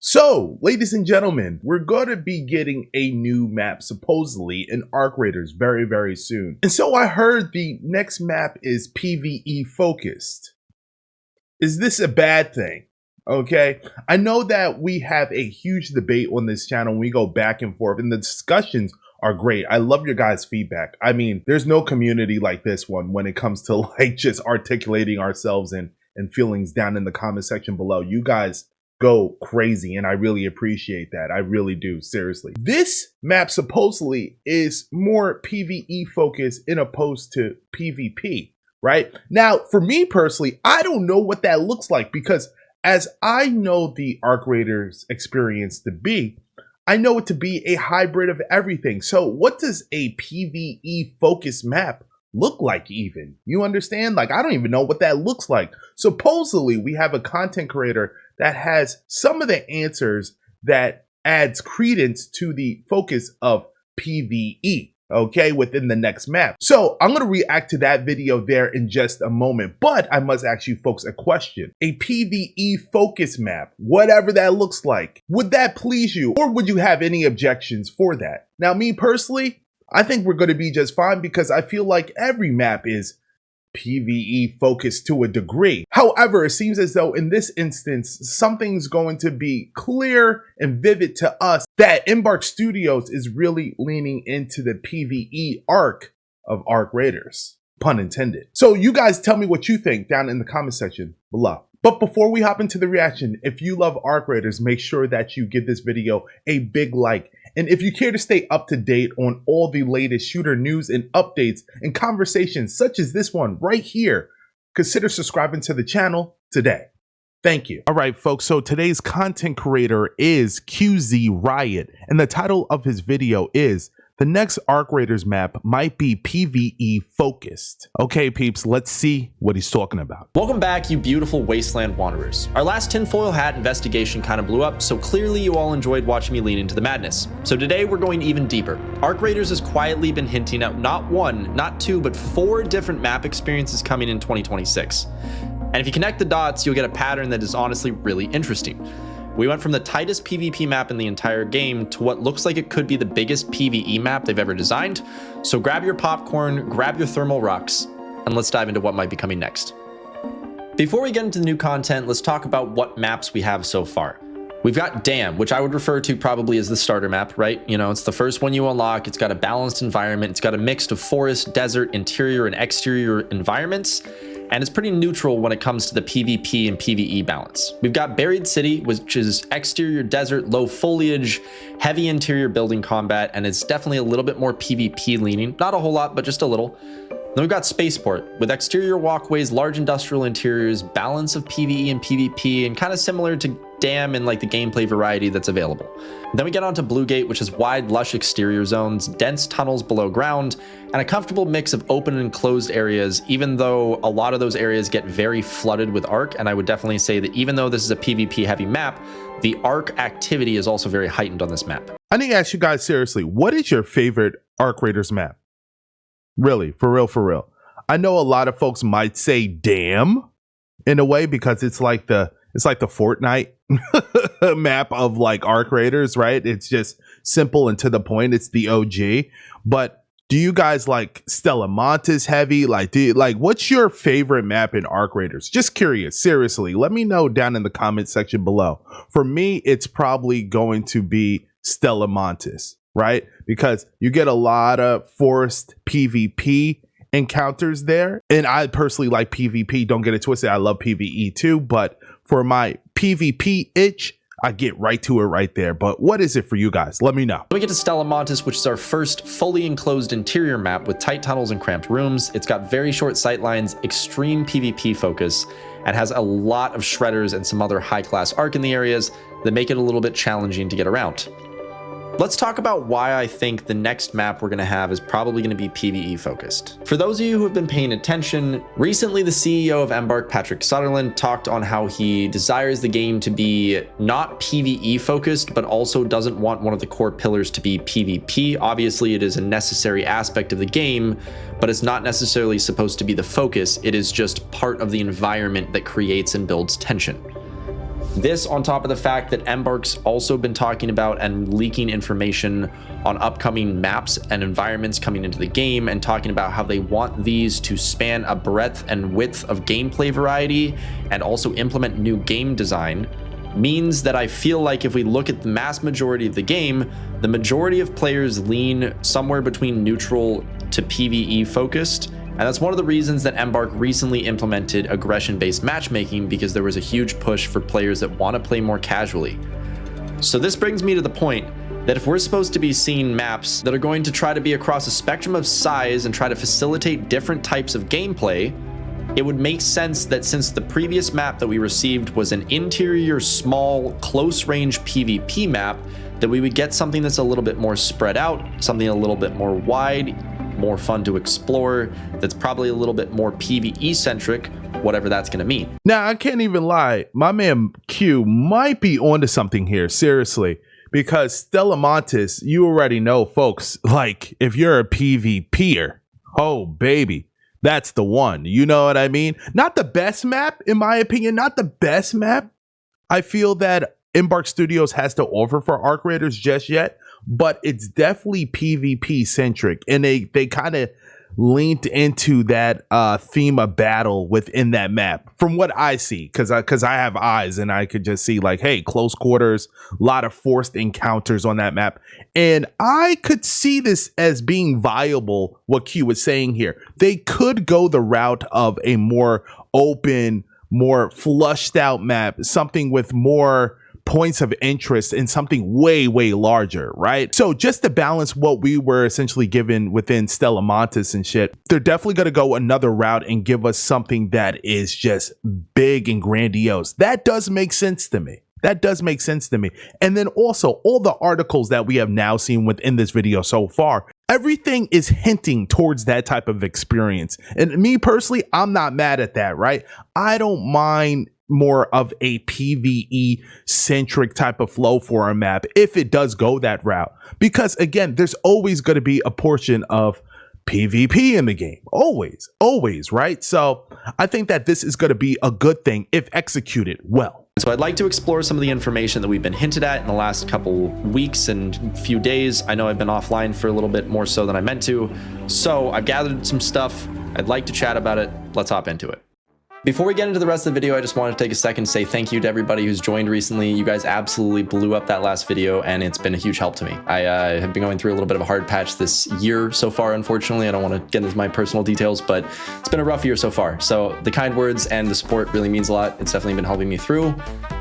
So, ladies and gentlemen, we're going to be getting a new map, supposedly, in Arc Raiders very, very soon. And so I heard the next map is PvE focused. Is this a bad thing? Okay, I know that we have a huge debate on this channel. We go back and forth, and the discussions are great. I love your guys' feedback. I mean, there's no community like this one when it comes to like just articulating ourselves and feelings down in the comment section below. You guys go crazy, and I really appreciate that. I really do, seriously. This map supposedly is more PvE focused in opposed to PvP, right? Now, for me personally, I don't know what that looks like because as I know the Arc Raiders experience to be, I know it to be a hybrid of everything. So what does a PvE focused map look like even? You understand? Like, I don't even know what that looks like. Supposedly, we have a content creator that has some of the answers that adds credence to the focus of PvE, okay, within the next map. So I'm going to react to that video there in just a moment, but I must ask you folks a question. A PvE focus map, whatever that looks like, would that please you, or would you have any objections for that? Now, me personally, I think we're going to be just fine because I feel like every map is PvE focused to a degree. However, it seems as though in this instance, something's going to be clear and vivid to us that Embark Studios is really leaning into the PvE arc of Arc Raiders, pun intended. So you guys tell me what you think down in the comment section below. But before we hop into the reaction, if you love Arc Raiders, make sure that you give this video a big like. And if you care to stay up to date on all the latest shooter news and updates and conversations such as this one right here, consider subscribing to the channel today. Thank you. All right, folks, so today's content creator is CueZeRiot, and the title of his video is "The next Arc Raiders map might be PvE focused." Okay, peeps, let's see what he's talking about. Welcome back, you beautiful wasteland wanderers. Our last tinfoil hat investigation kind of blew up, so clearly you all enjoyed watching me lean into the madness. So today we're going even deeper. Arc Raiders has quietly been hinting at not one, not two, but 4 different map experiences coming in 2026. And if you connect the dots, you'll get a pattern that is honestly really interesting. We went from the tightest PvP map in the entire game to what looks like it could be the biggest PvE map they've ever designed. So grab your popcorn, grab your thermal rucks, and let's dive into what might be coming next. Before we get into the new content, let's talk about what maps we have so far. We've got Dam, which I would refer to probably as the starter map, right? You know, it's the first one you unlock. It's got a balanced environment. It's got a mix of forest, desert, interior, and exterior environments. And it's pretty neutral when it comes to the PvP and PvE balance. We've got Buried City, which is exterior desert, low foliage, heavy interior building combat, and it's definitely a little bit more PvP leaning. Not a whole lot, but just a little. Then we've got Spaceport, with exterior walkways, large industrial interiors, balance of PvE and PvP, and kind of similar to Dam in like the gameplay variety that's available. Then we get onto Bluegate, which is wide, lush exterior zones, dense tunnels below ground, and a comfortable mix of open and closed areas, even though a lot of those areas get very flooded with Arc. And I would definitely say that even though this is a PvP heavy map, the Arc activity is also very heightened on this map. I need to ask you guys seriously, what is your favorite Arc Raiders map? Really, for real, for real. I know a lot of folks might say Dam in a way because it's like the Fortnite map of like Arc Raiders, right? It's just simple and to the point. It's the OG. But do you guys like Stella Montis heavy? Like, what's your favorite map in Arc Raiders? Just curious, seriously. Let me know down in the comment section below. For me, it's probably going to be Stella Montis, right? Because you get a lot of forest PvP encounters there. And I personally like PvP. Don't get it twisted. I love PvE too. But for my PvP itch, I get right to it right there. But what is it for you guys? Let me know. We get to Stella Montis, which is our first fully enclosed interior map with tight tunnels and cramped rooms. It's got very short sight lines, extreme PvP focus, and has a lot of shredders and some other high-class Arc in the areas that make it a little bit challenging to get around. Let's talk about why I think the next map we're going to have is probably going to be PvE focused. For those of you who have been paying attention, recently the CEO of Embark, Patrick Sutherland, talked on how he desires the game to be not PvE focused, but also doesn't want one of the core pillars to be PvP. Obviously, it is a necessary aspect of the game, but it's not necessarily supposed to be the focus. It is just part of the environment that creates and builds tension. This on top of the fact that Embark's also been talking about and leaking information on upcoming maps and environments coming into the game, and talking about how they want these to span a breadth and width of gameplay variety and also implement new game design, means that I feel like if we look at the mass majority of the game, the majority of players lean somewhere between neutral to PvE focused. And that's one of the reasons that Embark recently implemented aggression-based matchmaking, because there was a huge push for players that want to play more casually. So this brings me to the point that if we're supposed to be seeing maps that are going to try to be across a spectrum of size and try to facilitate different types of gameplay, it would make sense that since the previous map that we received was an interior, small, close-range PvP map, that we would get something that's a little bit more spread out, something a little bit more wide, more fun to explore, that's probably a little bit more PvE centric, whatever that's gonna mean. Now, I can't even lie. My man Q might be onto something here, seriously. Because Stella Montis, you already know, folks, like, if you're a PvPer, oh, baby, that's the one. You know what I mean? Not the best map, in my opinion, not the best map I feel that Embark Studios has to offer for Arc Raiders just yet, but it's definitely PvP centric, and they kind of leaned into that theme of battle within that map from what I see, because I have eyes and I could just see, like, hey, close quarters, a lot of forced encounters on that map, and I could see this as being viable. What Q was saying here, they could go the route of a more open, more flushed out map, something with more points of interest in something way larger, right? So just to balance what we were essentially given within Stella Montis and shit, they're definitely going to go another route and give us something that is just big and grandiose. That does make sense to me. That does make sense to me. And then also all the articles that we have now seen within this video so far, everything is hinting towards that type of experience. And me personally, I'm not mad at that, right? I don't mind more of a PvE centric type of flow for a map if it does go that route, because again, there's always going to be a portion of PvP in the game, always, right? So I think that this is going to be a good thing if executed well. So I'd like to explore some of the information that we've been hinted at in the last couple weeks and few days. I know I've been offline for a little bit more so than I meant to, so I've gathered some stuff. I'd like to chat about it. Let's hop into it. Before we get into the rest of the video, I just wanted to take a second to say thank you to everybody who's joined recently. You guys absolutely blew up that last video, and it's been a huge help to me. I have been going through a little bit of a hard patch this year so far, unfortunately. I don't want to get into my personal details, but it's been a rough year so far. So the kind words and the support really means a lot. It's definitely been helping me through.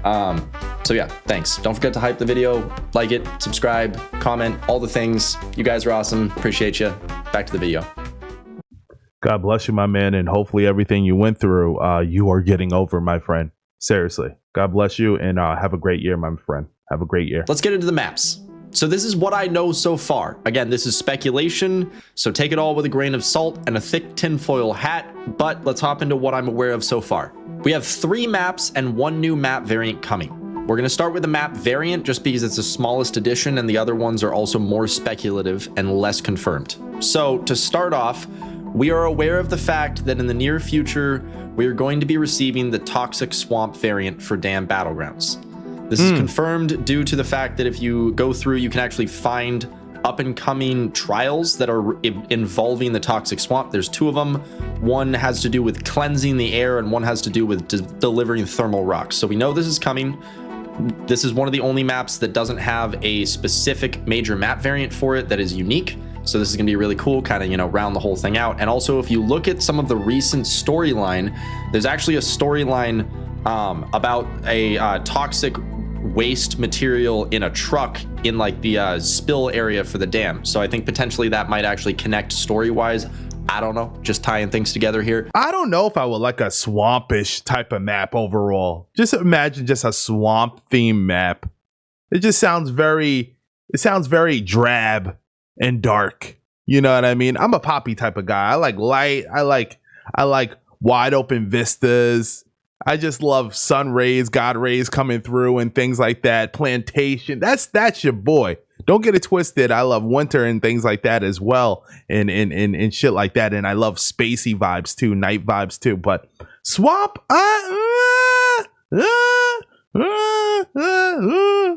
So yeah, thanks. Don't forget to hype the video, like it, subscribe, comment, all the things. You guys are awesome. Appreciate you. Back to the video. God bless you, my man, and hopefully everything you went through, you are getting over, my friend. Seriously, God bless you, and have a great year, my friend. Have a great year. Let's get into the maps. So this is what I know so far. Again, this is speculation, so take it all with a grain of salt and a thick tinfoil hat, but let's hop into what I'm aware of so far. We have 3 maps and 1 new map variant coming. We're going to start with the map variant just because it's the smallest edition, and the other ones are also more speculative and less confirmed. So to start off, we are aware of the fact that in the near future, we are going to be receiving the Toxic Swamp variant for Dam Battlegrounds. This is confirmed due to the fact that if you go through, you can actually find up-and-coming trials that are involving the Toxic Swamp. There's 2 of them. One has to do with cleansing the air, and one has to do with delivering thermal rocks. So we know this is coming. This is one of the only maps that doesn't have a specific major map variant for it that is unique. So this is going to be really cool, kind of, you know, round the whole thing out. And also, if you look at some of the recent storyline, there's actually a storyline about a toxic waste material in a truck in like the spill area for the dam. So I think potentially that might actually connect story-wise. I don't know, just tying things together here. I don't know if I would like a swampish type of map overall. Just imagine just a swamp theme map. It just sounds very drab and dark. You know what I mean? I'm a poppy type of guy. I like light. I like wide open vistas. I just love sun rays, God rays coming through and things like that. Plantation. That's your boy. Don't get it twisted. I love winter and things like that as well, and shit like that. And I love spacey vibes too, night vibes too. But swamp,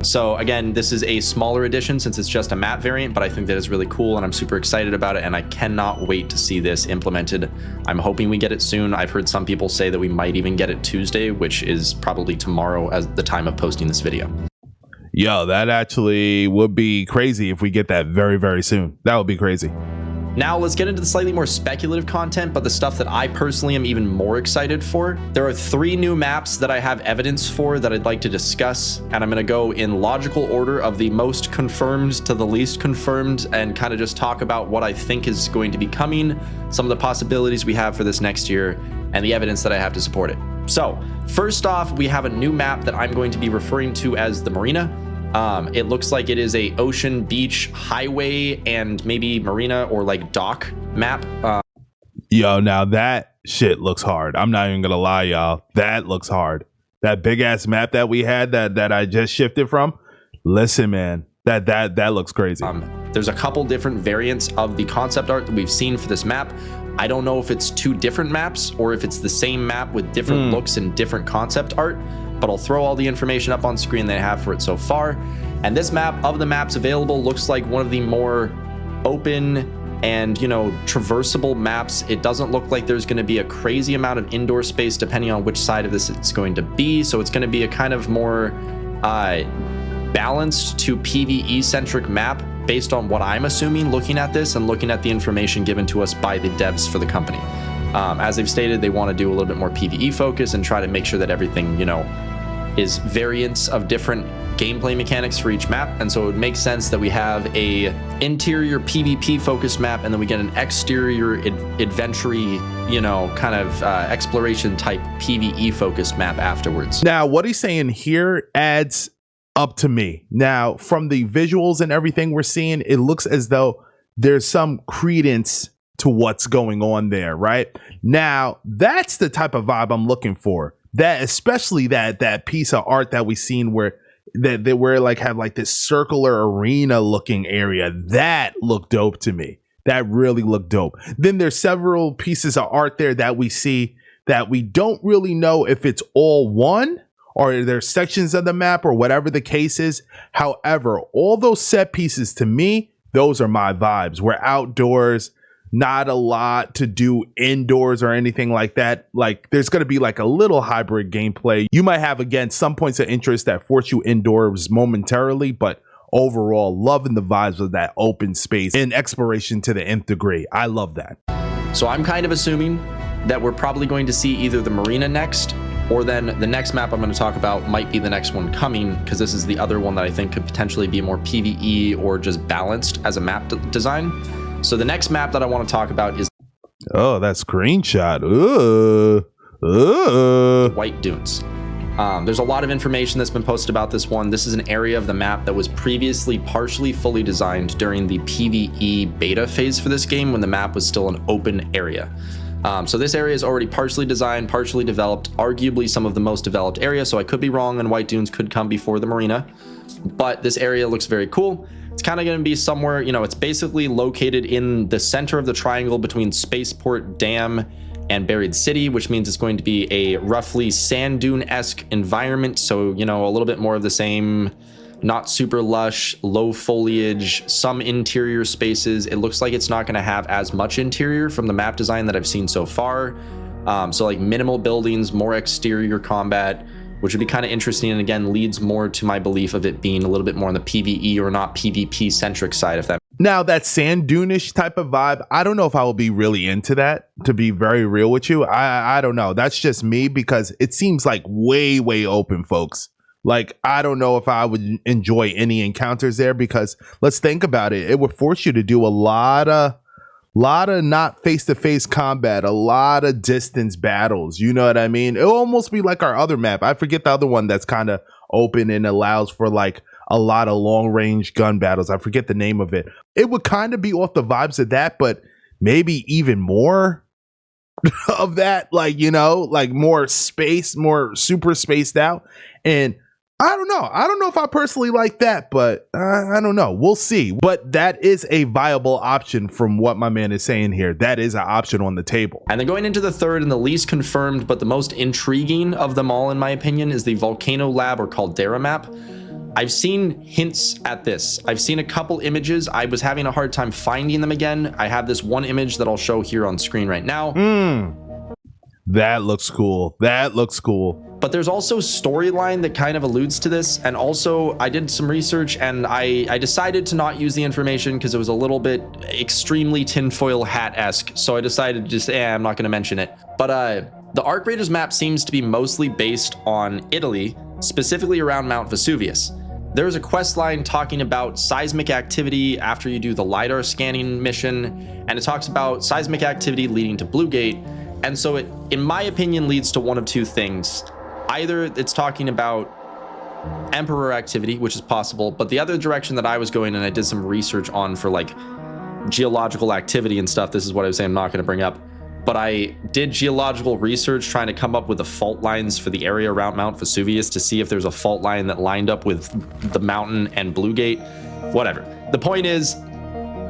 So again, this is a smaller edition since it's just a map variant, but I think that is really cool and I'm super excited about it and I cannot wait to see this implemented. I'm hoping we get it soon. I've heard some people say that we might even get it Tuesday, which is probably tomorrow as the time of posting this video. Yo, that actually would be crazy if we get that very, very soon. That would be crazy. Now let's get into the slightly more speculative content, but the stuff that I personally am even more excited for. There are 3 new maps that I have evidence for that I'd like to discuss, and I'm gonna go in logical order of the most confirmed to the least confirmed and kind of just talk about what I think is going to be coming, some of the possibilities we have for this next year, and the evidence that I have to support it. So first off, we have a new map that I'm going to be referring to as the Marina. It looks like it is a ocean, beach, highway, and maybe marina or like dock map. Yo, now that shit looks hard. I'm not even gonna lie, y'all. That looks hard. That big ass map that we had that I just shifted from. Listen, man, that looks crazy. There's a couple different variants of the concept art that we've seen for this map. I don't know if it's 2 different maps or if it's the same map with different looks and different concept art, but I'll throw all the information up on screen that I have for it so far. And this map, of the maps available, looks like one of the more open and, you know, traversable maps. It doesn't look like there's going to be a crazy amount of indoor space depending on which side of this it's going to be. So it's going to be a kind of more balanced to PvE centric map based on what I'm assuming looking at this and looking at the information given to us by the devs for the company. As they've stated, they want to do a little bit more PvE focus and try to make sure that everything, you know, is variants of different gameplay mechanics for each map. And so it would make sense that we have a interior PvP focused map and then we get an exterior adventure, you know, kind of exploration type PvE focused map afterwards. Now, what he's saying here adds up to me. Now, from the visuals and everything we're seeing, it looks as though there's some credence to what's going on there, right? Now, that's the type of vibe I'm looking for. That, especially that piece of art that we seen where they were like have like this circular arena looking area. That looked dope to me. That really looked dope. Then there's several pieces of art there that we see that we don't really know if it's all one or there's sections of the map or whatever the case is. However, all those set pieces to me, those are my vibes. We're outdoors. Not a lot to do indoors or anything like that. Like there's going to be like a little hybrid gameplay. You might have, again, some points of interest that force you indoors momentarily, but overall loving the vibes of that open space and exploration to the nth degree. I love that. So I'm kind of assuming that we're probably going to see either the Marina next or then the next map I'm going to talk about might be the next one coming, because this is the other one that I think could potentially be more PvE or just balanced as a map design. So the next map that I want to talk about is that screenshot. White Dunes. There's a lot of information that's been posted about this one. This is an area of the map that was previously partially fully designed during the PvE beta phase for this game when the map was still an open area. So this area is already partially designed, partially developed, arguably some of the most developed area. So I could be wrong and White Dunes could come before the Marina, but this area looks very cool. It's kind of going to be somewhere, you know, it's basically located in the center of the triangle between Spaceport, Dam, and Buried City, which means it's going to be a roughly sand dune-esque environment. So, you know, a little bit more of the same, not super lush, low foliage, some interior spaces. It looks like it's not going to have as much interior from the map design that I've seen so far. So like minimal buildings, more exterior combat, which would be kind of interesting, and again leads more to my belief of it being a little bit more on the PvE or not PvP centric side of that. Now that sand dune-ish type of vibe, I don't know if I will be really into that, to be very real with you. I don't know. That's just me, because it seems like way open, folks. Like, I don't know if I would enjoy any encounters there, because let's think about it. It would force you to do a lot of not face-to-face combat, a lot of distance battles. You know what I mean? It'll almost be like our other map. I forget the other one that's kind of open and allows for like a lot of long-range gun battles. I forget the name of it. It would kind of be off the vibes of that, but maybe even more of that, like, you know, like more space, more super spaced out. And I don't know. I don't know if I personally like that, but I don't know. We'll see. But that is a viable option from what my man is saying here. That is an option on the table. And then going into the third and the least confirmed, but the most intriguing of them all, in my opinion, is the Volcano Lab or Caldera map. I've seen hints at this. I've seen a couple images. I was having a hard time finding them again. I have this one image that I'll show here on screen right now. That looks cool. That looks cool. But there's also storyline that kind of alludes to this. And also I did some research and I decided to not use the information because it was a little bit extremely tinfoil hat-esque. So I decided to just, I'm not going to mention it. But the Arc Raiders map seems to be mostly based on Italy, specifically around Mount Vesuvius. There's a quest line talking about seismic activity after you do the LiDAR scanning mission. And it talks about seismic activity leading to Bluegate. And so it, in my opinion, leads to one of two things. Either it's talking about Emperor activity, which is possible, but the other direction that I was going, and I did some research on for like geological activity and stuff, this is what I was saying I'm not going to bring up, but I did geological research trying to come up with the fault lines for the area around Mount Vesuvius to see if there's a fault line that lined up with the mountain and Bluegate, whatever. The point is,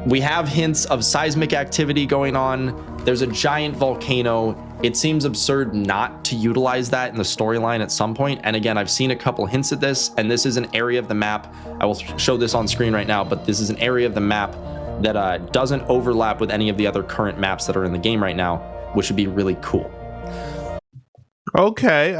we have hints of seismic activity going on. There's a giant volcano. It seems absurd not to utilize that in the storyline at some point. And again, I've seen a couple hints at this, and this is an area of the map. I will show this on screen right now, but this is an area of the map that doesn't overlap with any of the other current maps that are in the game right now, which would be really cool. Okay.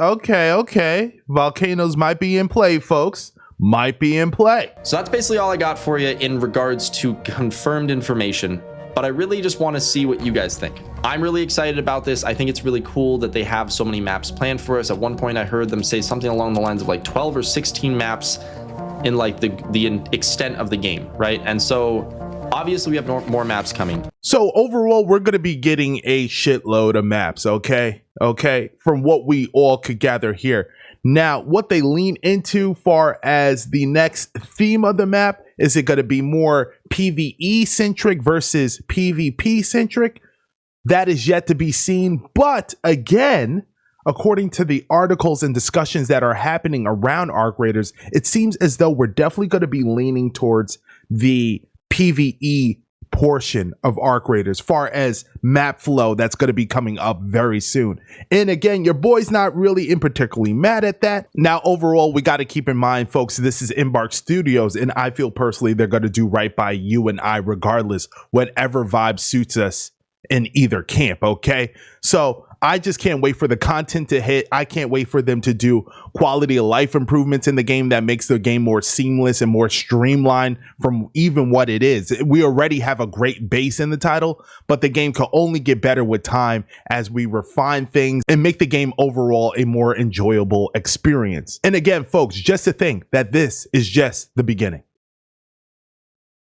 Volcanoes might be in play, folks. Might be in play. So that's basically all I got for you in regards to confirmed information, but I really just want to see what you guys think. I'm really excited about this. I think it's really cool that they have so many maps planned for us. At one point I heard them say something along the lines of like 12 or 16 maps in like the extent of the game, right? And so obviously we have more maps coming. So overall, we're going to be getting a shitload of maps, okay, from what we all could gather here. Now, what they lean into far as the next theme of the map, is it going to be more PvE centric versus PvP centric? That is yet to be seen. But again, according to the articles and discussions that are happening around Arc Raiders, it seems as though we're definitely going to be leaning towards the PvE portion of Arc Raiders, far as map flow that's going to be coming up very soon. And again, your boy's not really in particularly mad at that. Now, overall, we got to keep in mind, folks, this is Embark Studios, and I feel personally they're going to do right by you and I regardless, whatever vibe suits us in either camp, okay? So I just can't wait for the content to hit. I can't wait for them to do quality of life improvements in the game that makes the game more seamless and more streamlined from even what it is. We already have a great base in the title, but the game can only get better with time as we refine things and make the game overall a more enjoyable experience. And again, folks, just to think that this is just the beginning.